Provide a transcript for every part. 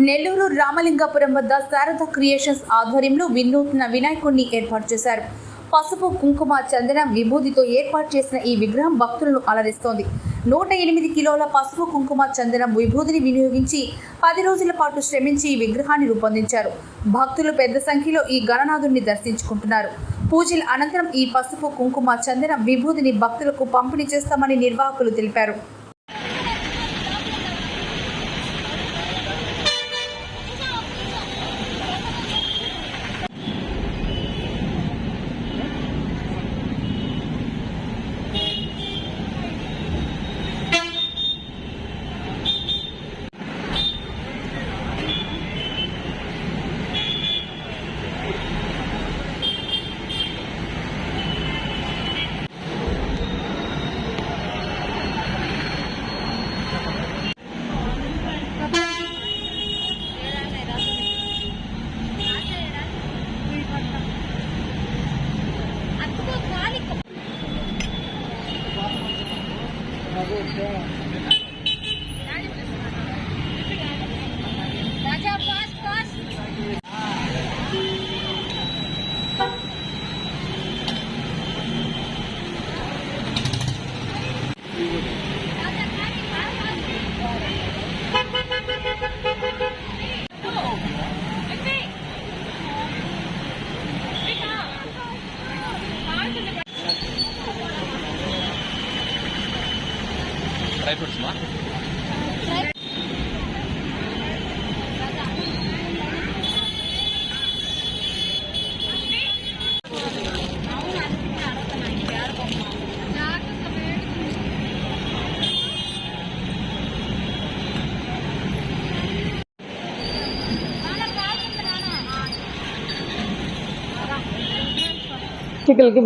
నెల్లూరు రామలింగాపురం వద్ద శారదా క్రియేషన్స్ ఆధ్వర్యంలో వినూత్న వినాయకుడిని ఏర్పాటు చేశారు. పసుపు, కుంకుమ, చందనం, విభూతితో ఏర్పాటు చేసిన ఈ విగ్రహం భక్తులను అలరిస్తోంది. 108 కిలోల పసుపు, కుంకుమ, చందనం, విభూతిని వినియోగించి 10 రోజుల పాటు శ్రమించి ఈ విగ్రహాన్ని రూపొందించారు. భక్తులు పెద్ద సంఖ్యలో ఈ గణనాథుడిని దర్శించుకుంటున్నారు. పూజల అనంతరం ఈ పసుపు, కుంకుమ, చందనం, విభూతిని భక్తులకు పంపిణీ చేస్తామని నిర్వాహకులు తెలిపారు. డ్రై ఫ్రూట్స్ మా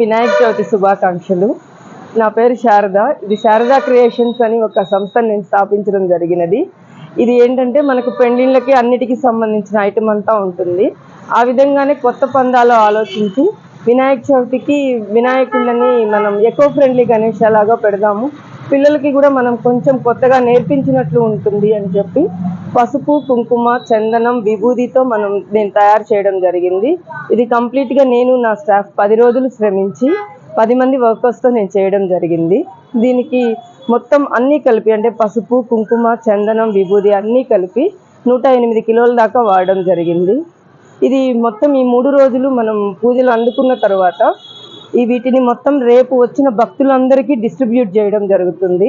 వినాయక చవితి శుభాకాంక్షలు. నా పేరు శారద. ఇది శారదా క్రియేషన్స్ అని ఒక సంస్థను నేను స్థాపించడం జరిగినది. ఇది ఏంటంటే మనకు పెండిళ్ళకి అన్నిటికీ సంబంధించిన ఐటమ్ అంతా ఉంటుంది. ఆ విధంగానే కొత్త పందాలు ఆలోచించి వినాయక చవితికి వినాయకుళ్ళని మనం ఎకో ఫ్రెండ్లీ గణేష్ లాగా పెడదాము, పిల్లలకి కూడా మనం కొంచెం కొత్తగా నేర్పించినట్లు ఉంటుంది అని చెప్పి పసుపు, కుంకుమ, చందనం, విభూతితో నేను తయారు చేయడం జరిగింది. ఇది కంప్లీట్గా నేను నా స్టాఫ్ 10 రోజులు శ్రమించి 10 మంది వర్కర్స్తో నేను చేయడం జరిగింది. దీనికి మొత్తం అన్నీ కలిపి అంటే పసుపు, కుంకుమ, చందనం, విభూతి అన్నీ కలిపి 108 కిలోల దాకా వాడడం జరిగింది. ఇది మొత్తం ఈ 3 రోజులు మనం పూజలు అందుకున్న తర్వాత వీటిని మొత్తం రేపు వచ్చిన భక్తులందరికీ డిస్ట్రిబ్యూట్ చేయడం జరుగుతుంది.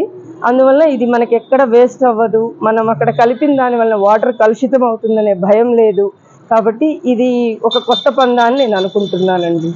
అందువల్ల ఇది మనకి ఎక్కడ వేస్ట్ అవ్వదు. మనం అక్కడ కలిపిన దాని వల్ల వాటర్ కలుషితం అవుతుందనే భయం లేదు. కాబట్టి ఇది ఒక కొత్త పందా అని నేను అనుకుంటున్నానండి.